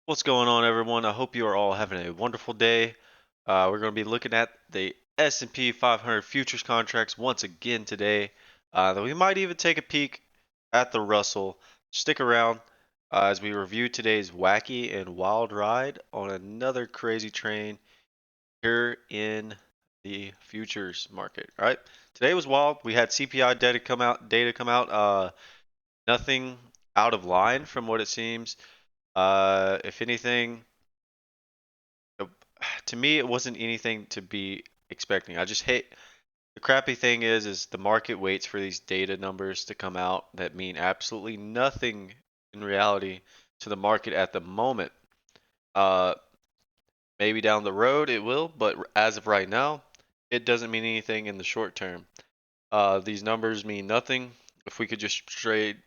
What's going on, everyone? I hope you are all having a wonderful day. We're going to be looking at the S&P 500 futures contracts once again today. We might even take a peek at the Russell. Stick around as we review today's wacky and wild ride on another crazy train here in the futures market. All right, today was wild. We had CPI data come out. Nothing out of line from what it seems. If anything, to me, it wasn't anything to be expecting. I just hate the crappy thing is the market waits for these data numbers to come out that mean absolutely nothing in reality to the market at the moment. Uh, Maybe down the road it will, but as of right now, it doesn't mean anything in the short term. These numbers mean nothing. If we could just trade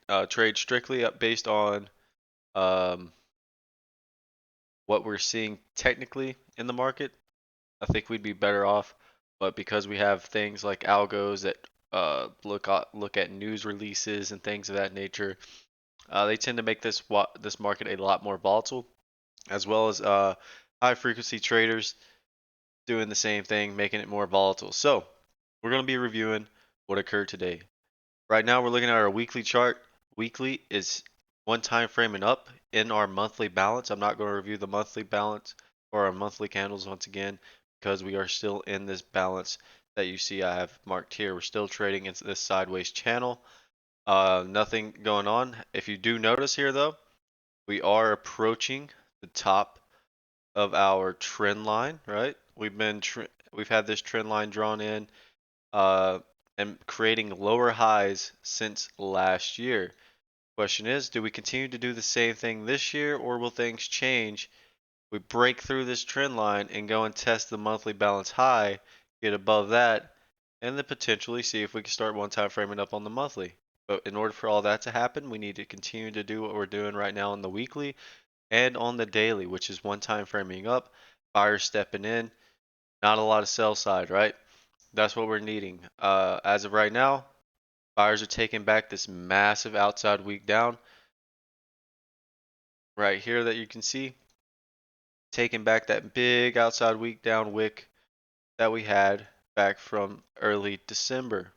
strictly up based on um, what we're seeing technically in the market, I think we'd be better off. But because we have things like algos that look at news releases and things of that nature, they tend to make this market a lot more volatile, as well as high frequency traders doing the same thing, making it more volatile. So we're going to be reviewing what occurred today. Right now, we're looking at our weekly chart. Weekly is one time frame and up in our monthly balance. I'm not going to review the monthly balance or our monthly candles once again because we are still in this balance that you see I have marked here. We're still trading into this sideways channel. Nothing going on. If you do notice here though, we are approaching the top of our trend line, right? We've had this trend line drawn in uh, and creating lower highs since last year. Question is, do we continue to do the same thing this year, or will things change? We break through this trend line and go and test the monthly balance high, get above that, and then potentially see if we can start one time framing up on the monthly. But in order for all that to happen, we need to continue to do what we're doing right now on the weekly and on the daily, which is one time framing up, buyers stepping in, not a lot of sell side, right? That's what we're needing. As of right now, buyers are taking back this massive outside week down right here that you can see, taking back that big outside week down wick that we had back from early December.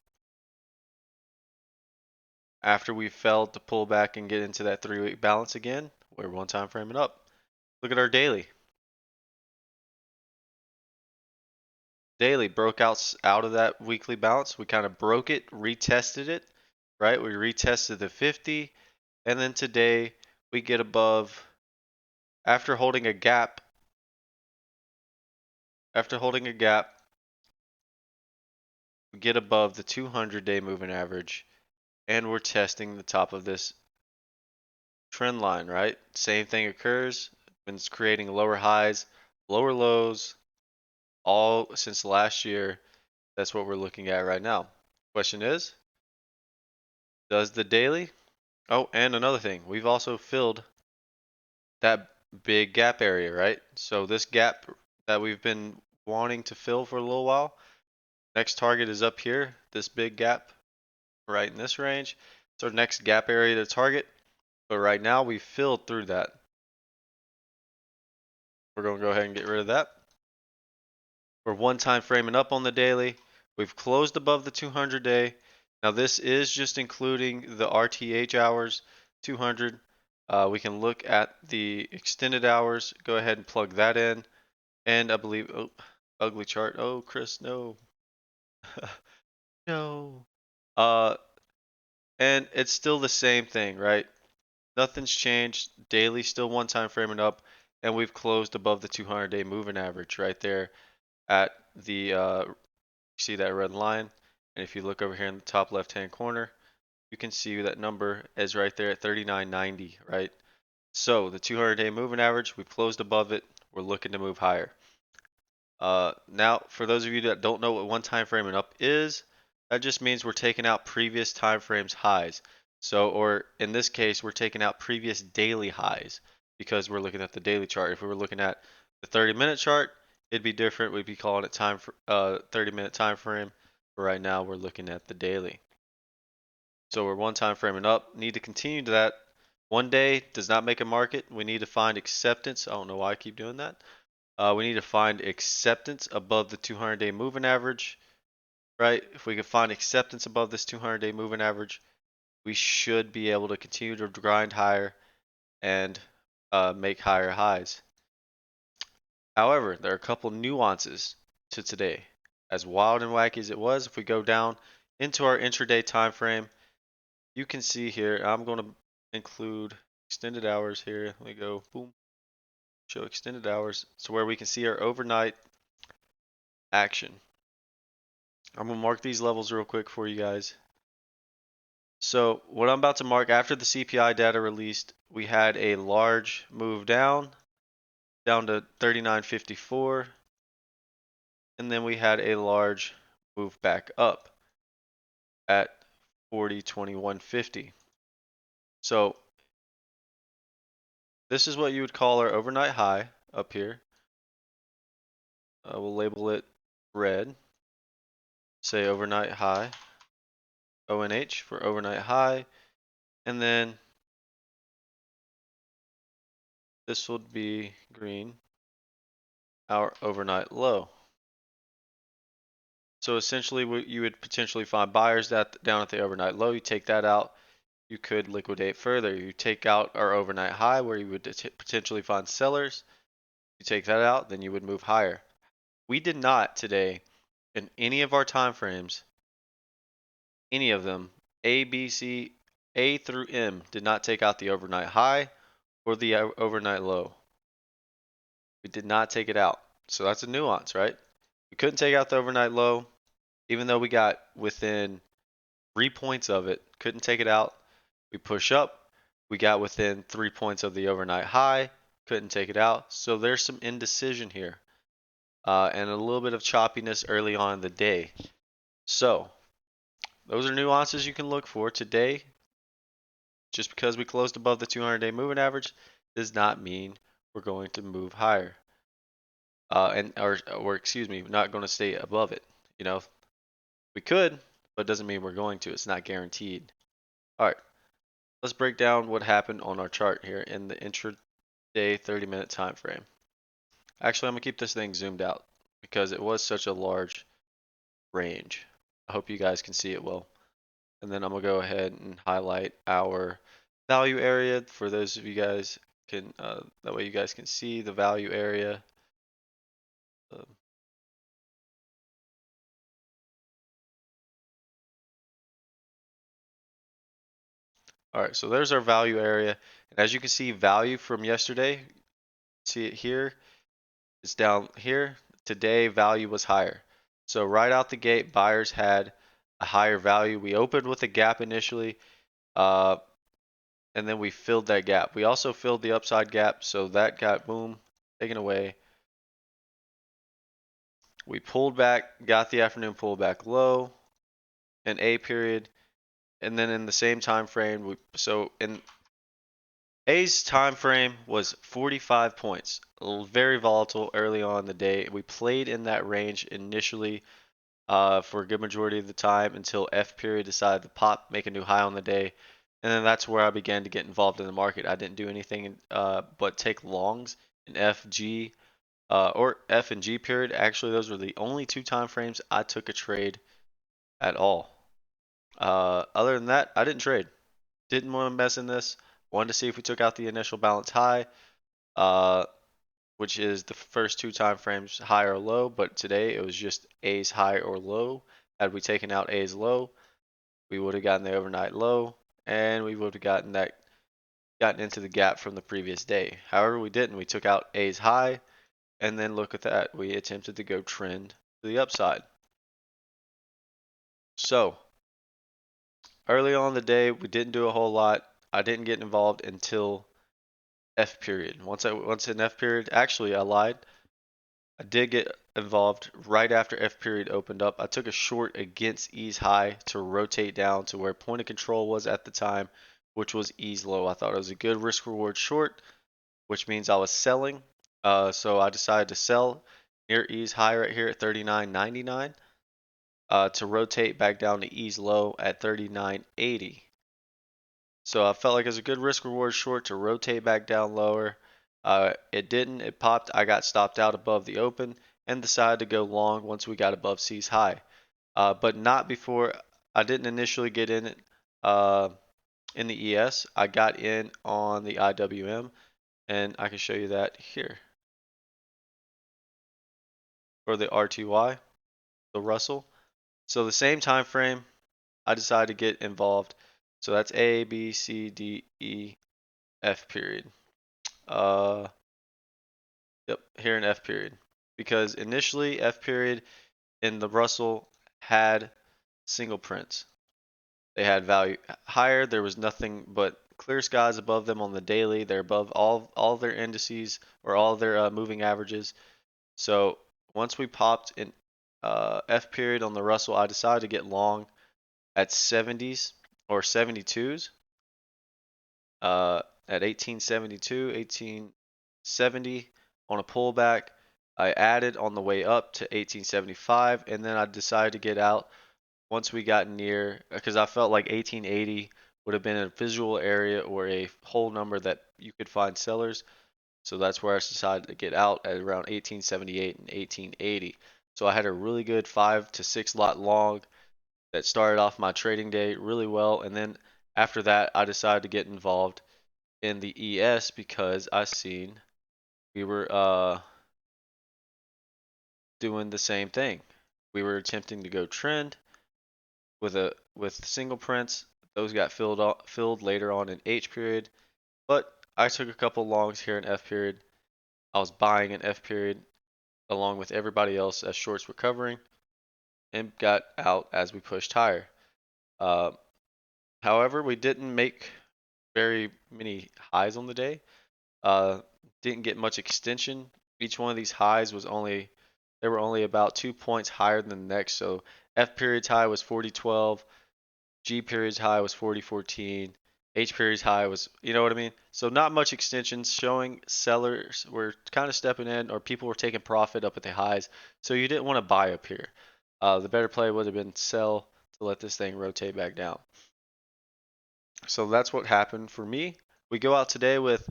After we failed to pull back and get into that 3 week balance again, we're one time framing up. Look at our daily. Daily broke out of that weekly balance. We kind of broke it, retested it, right? We retested the 50, and then today we get above after holding a gap. After holding a gap, we get above the 200-day moving average, and we're testing the top of this trend line, right? Same thing occurs. It's creating lower highs, lower lows, all since last year. That's what we're looking at right now. Question is, does the daily? Oh, and another thing, we've also filled that big gap area, right? So this gap that we've been wanting to fill for a little while, next target is up here, this big gap right in this range. It's our next gap area to target, but right now we filled through that. We're going to go ahead and get rid of that. We're one time framing up on the daily. We've closed above the 200 day. Now this is just including the RTH hours, 200. We can look at the extended hours. Go ahead and plug that in. And I believe, oh, ugly chart. Oh, Chris, no. No. Uh, and it's still the same thing, right? Nothing's changed. Daily still one time framing up, and we've closed above the 200-day moving average right there at the see that red line. And if you look over here in the top left hand corner, you can see that number is right there at 39.90, right? So the 200-day moving average, we've closed above it. We're looking to move higher. Now, for those of you that don't know what one time framing up is, that just means we're taking out previous time frames highs. So, or in this case, we're taking out previous daily highs because we're looking at the daily chart. If we were looking at the 30-minute chart, it'd be different. We'd be calling it 30-minute time frame. But right now, we're looking at the daily. So we're one time framing up. Need to continue to that One day does not make a market. We need to find acceptance. I don't know why I keep doing that. We need to find acceptance above the 200-day moving average, right? If we can find acceptance above this 200-day moving average, we should be able to continue to grind higher and make higher highs. However, there are a couple nuances to today. As wild and wacky as it was, if we go down into our intraday time frame, you can see here, I'm going to include extended hours here. Let me go, boom, show extended hours. So where we can see our overnight action. I'm going to mark these levels real quick for you guys. So what I'm about to mark after the CPI data released, we had a large move down to 39.54, and then we had a large move back up at 40.2150. So this is what you would call our overnight high up here. We'll label it red. Say overnight high, ONH for overnight high, and then this would be green, our overnight low. So essentially, you would potentially find buyers down at the overnight low. You take that out, you could liquidate further. You take out our overnight high where you would potentially find sellers. You take that out, then you would move higher. We did not today in any of our time frames, any of them, A, B, C, A through M, did not take out the overnight high or the overnight low. We did not take it out. So that's a nuance, right? We couldn't take out the overnight low, even though we got within 3 points of it. Couldn't take it out. We push up. We got within 3 points of the overnight high. Couldn't take it out. So there's some indecision here. And a little bit of choppiness early on in the day. So those are nuances you can look for today. Just because we closed above the 200-day moving average does not mean we're going to move higher. Or excuse me, not going to stay above it. You know, we could, but it doesn't mean we're going to. It's not guaranteed. All right, let's break down what happened on our chart here in the intraday 30-minute time frame. Actually, I'm gonna keep this thing zoomed out because it was such a large range. I hope you guys can see it well. And then I'm gonna go ahead and highlight our value area for those of you guys can, that way you guys can see the value area. Um, all right, so there's our value area. And as you can see, value from yesterday, see it here, it's down here. Today, value was higher. So right out the gate, buyers had a higher value. We opened with a gap initially, uh, and then we filled that gap. We also filled the upside gap, so that got, boom, taken away. We pulled back, got the afternoon pullback low, an A period, and then in the same time frame, so in A's time frame was 45 points, very volatile early on in the day. We played in that range initially for a good majority of the time until F period decided to pop, make a new high on the day, and then that's where I began to get involved in the market. I didn't do anything but take longs in F, G, or F and G period. Actually, those were the only two time frames I took a trade at all. Other than that, I didn't trade. Didn't want to mess in this. Wanted to see if we took out the initial balance high, uh, which is the first two time frames high or low. But today it was just A's high or low. Had we taken out A's low, we would have gotten the overnight low, and we would have gotten into the gap from the previous day. However, we didn't. We took out A's high, and then look at that. We attempted to go trend to the upside. So early on in the day, we didn't do a whole lot. I didn't get involved until F period. Once in F period, actually I lied. I did get involved right after F period opened up. I took a short against E's high to rotate down to where point of control was at the time, which was E's low. I thought it was a good risk reward short, which means I was selling. So I decided to sell near E's high right here at 39.99 to rotate back down to E's low at 39.80. So I felt like it was a good risk reward short to rotate back down lower. It didn't. It popped. I got stopped out above the open and decided to go long once we got above C's high. But not before. I didn't initially get in it in the ES. I got in on the IWM, and I can show you that here, or the RTY, the Russell. So the same time frame, I decided to get involved. So that's A, B, C, D, E, F period. Uh, yep, here in F period. Because initially F period in the Russell had single prints. They had value higher. There was nothing but clear skies above them on the daily. They're above all their indices or all their moving averages. So once we popped in F period on the Russell, I decided to get long at 70s or 72s. At 1872, 1870 on a pullback. I added on the way up to 1875, and then I decided to get out once we got near, because I felt like 1880 would have been a visual area or a whole number that you could find sellers. So that's where I decided to get out at around 1878 and 1880. So I had a really good 5 to 6 lot long that started off my trading day really well. And then after that, I decided to get involved in the ES because I seen we were doing the same thing. We were attempting to go trend with single prints. Those got filled later on in H period, but I took a couple longs here in F period. I was buying in F period along with everybody else as shorts were covering and got out as we pushed higher. Uh, However, we didn't make very many highs on the day. Uh, didn't get much extension. Each one of these highs was only they were only about 2 points higher than the next. So F period's high was 4012, G period's high was 4014, H period's high was, you know what I mean? So not much extensions showing sellers were kind of stepping in or people were taking profit up at the highs. So you didn't want to buy up here. The better play would have been sell to let this thing rotate back down. So that's what happened for me. We go out today with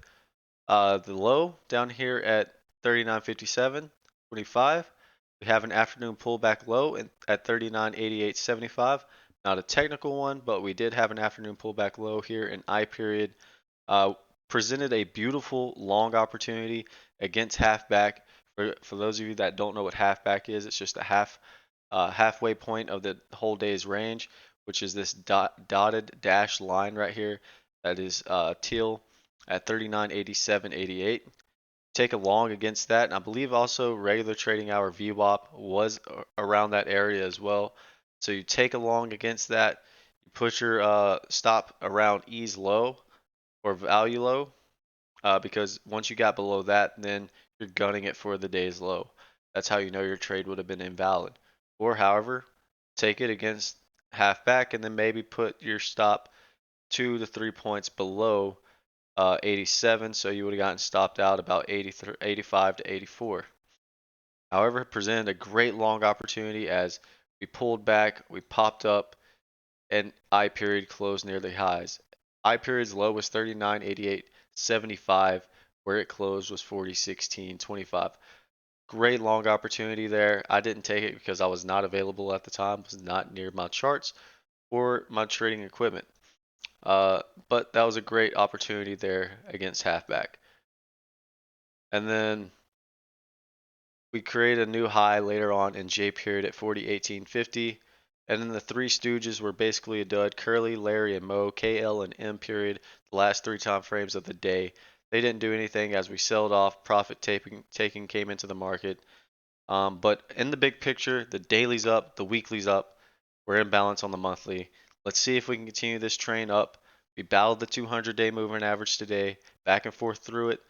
the low down here at 39.57.25. We have an afternoon pullback low at 39.88.75. Not a technical one, but we did have an afternoon pullback low here in I period. Uh, Presented a beautiful long opportunity against halfback. For those of you that don't know what halfback is, it's just a halfway point of the whole day's range, which is this dotted dash line right here that is teal at 39.87.88. Take a long against that, and I believe also regular trading hour VWAP was around that area as well. So you take a long against that, you put your stop around E's low or value low, because once you got below that, then you're gunning it for the day's low. That's how you know your trade would have been invalid. Or, however, take it against half back and then maybe put your stop 2 to 3 points below 87, so you would have gotten stopped out about 83, 85 to 84. However, it presented a great long opportunity as we pulled back, we popped up, and I period closed near the highs. I period's low was 39.88.75, where it closed was 40.16.25. Great long opportunity there. I didn't take it because I was not available at the time, was not near my charts or my trading equipment. Uh, but that was a great opportunity there against halfback. And then we created a new high later on in J period at 40.18.50. And then the Three Stooges were basically a dud. Curly, Larry, and Moe, KL, and M period, the last three time frames of the day. They didn't do anything as we sold off. Profit taking came into the market. But in the big picture, the daily's up, the weekly's up. We're in balance on the monthly. Let's see if we can continue this train up. We battled the 200-day moving average today, back and forth through it.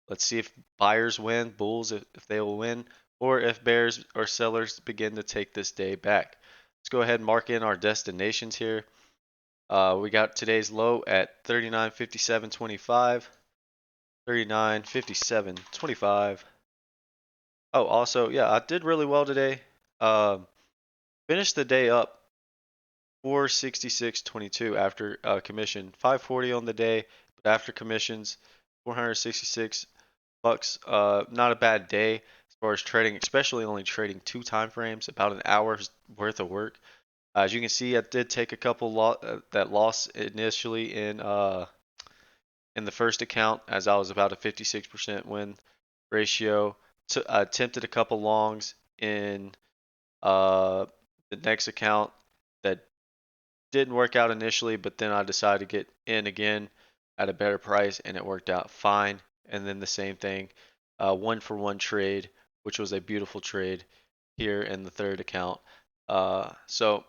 Let's see if buyers win, bulls if they will win, or if bears or sellers begin to take this day back. Let's go ahead and mark in our destinations here. We got today's low at 39.57.25, 39.57.25. Oh, also, yeah, I did really well today. Um, Finished the day up 466.22 after commission. 540 on the day, but after commissions, 466 bucks. Not a bad day as far as trading, especially only trading two time frames, about an hour's worth of work. As you can see, I did take a couple that loss initially in the first account as I was about a 56% win ratio. Attempted a couple longs in uh, the next account that didn't work out initially, but then I decided to get in again at a better price and it worked out fine. And then the same thing, one for one trade, which was a beautiful trade here in the third account. So,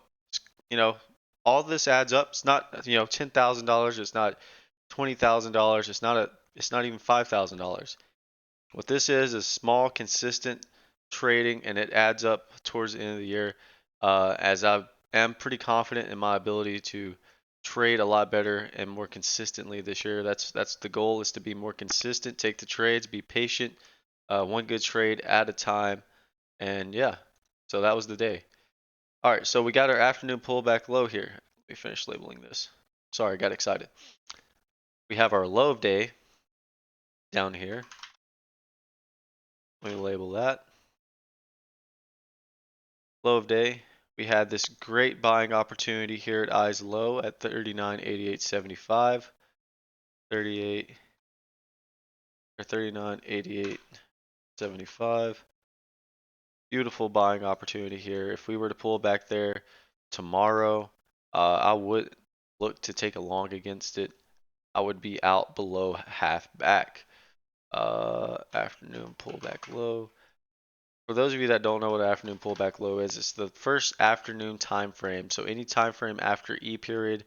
you know, all this adds up. It's not, $10,000. It's not $20,000. It's not even $5,000. What this is small, consistent trading, and it adds up towards the end of the year. As I am pretty confident in my ability to trade a lot better and more consistently this year. That's the goal, is to be more consistent, take the trades, be patient, one good trade at a time, and yeah. So that was the day. All right, so we got our afternoon pullback low here. Let me finish labeling this. Sorry, I got excited. We have our low of day down here. Let me label that. Low of day. We had this great buying opportunity here at eyes low at 39.8875, 38 or 39.8875. Beautiful buying opportunity here. If we were to pull back there tomorrow, I would look to take a long against it. I would be out below half back. Afternoon pullback low. For those of you that don't know what afternoon pullback low is, it's the first afternoon time frame. So any time frame after E period,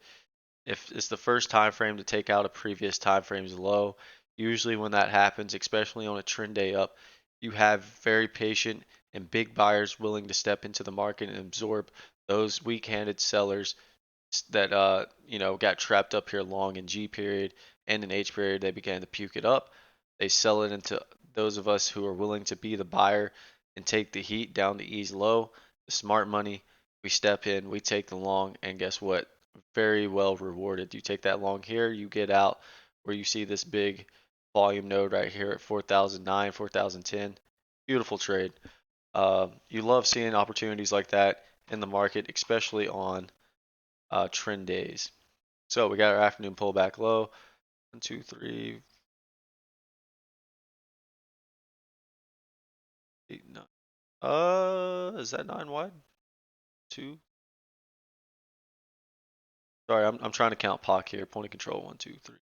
if it's the first time frame to take out a previous time frame's low, usually when that happens, especially on a trend day up, you have very patient and big buyers willing to step into the market and absorb those weak-handed sellers that got trapped up here long in G period and in H period. They began to puke it up. They sell it into those of us who are willing to be the buyer and take the heat down to E's low, the smart money. We step in, we take the long, and guess what? Very well rewarded. You take that long here, you get out where you see this big volume node right here at 4,009, 4,010. Beautiful trade. You love seeing opportunities like that in the market, especially on trend days. So we got our afternoon pullback low. 1, 2, 3, 8, 9. Is that 9 wide? 2. Sorry, I'm trying to count POC here. Point of control. 1, 2, 3,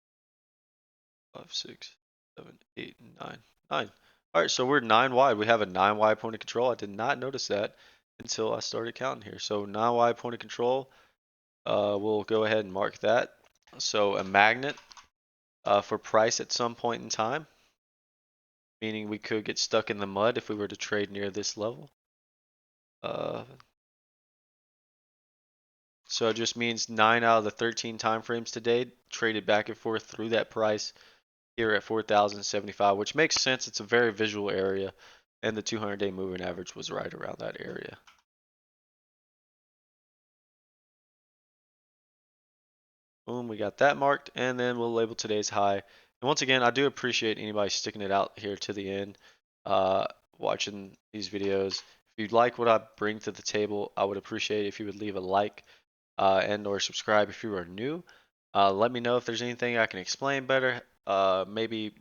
5, 6, 7, 8, 9. 9. All right, so we're 9 wide. We have a 9 wide point of control. I did not notice that until I started counting here. So 9 wide point of control. We'll go ahead and mark that. So a magnet for price at some point in time, meaning we could get stuck in the mud if we were to trade near this level. So it just means 9 out of the 13 time frames today traded back and forth through that price here at 4,075, which makes sense. It's a very visual area, and the 200-day moving average was right around that area. Boom, we got that marked, and then we'll label today's high. And once again, I do appreciate anybody sticking it out here to the end, uh, watching these videos. If you'd like what I bring to the table, I would appreciate if you would leave a like and or subscribe if you are new. Let me know if there's anything I can explain better. Maybe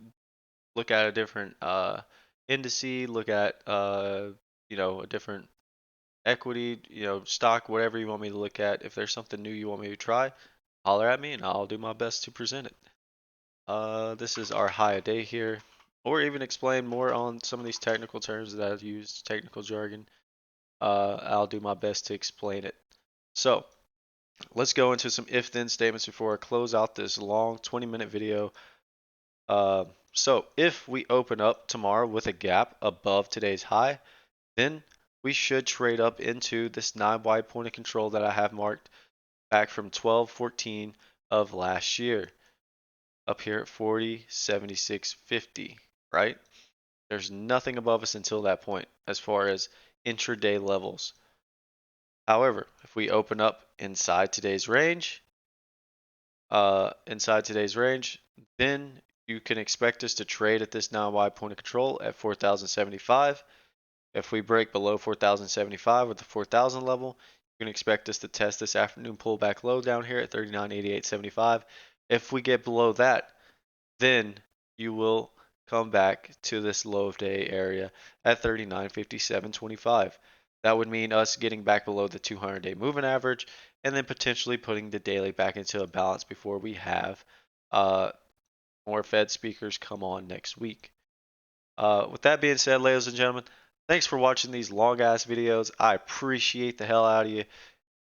look at a different indice, look at a different equity, stock, whatever you want me to look at. If there's something new you want me to try, holler at me and I'll do my best to present it. This is our high a day here, or even explain more on some of these technical terms that I've used, technical jargon. I'll do my best to explain it. So let's go into some if-then statements before I close out this long 20-minute video. So if we open up tomorrow with a gap above today's high, then we should trade up into this 9 wide point of control that I have marked back from 12.14 of last year, up here at 40.7650, right? There's nothing above us until that point as far as intraday levels. However, if we open up inside today's range, then you can expect us to trade at this 9Y point of control at 4,075. If we break below 4,075 with the 4,000 level, you can expect us to test this afternoon pullback low down here at 39.8875. If we get below that, then you will come back to this low of day area at 39.5725. That would mean us getting back below the 200-day moving average and then potentially putting the daily back into a balance before we have more Fed speakers come on next week. With that being said, ladies and gentlemen, thanks for watching these long ass videos. I appreciate the hell out of you.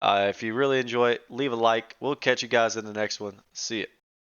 If you really enjoy it, leave a like. We'll catch you guys in the next one. See ya.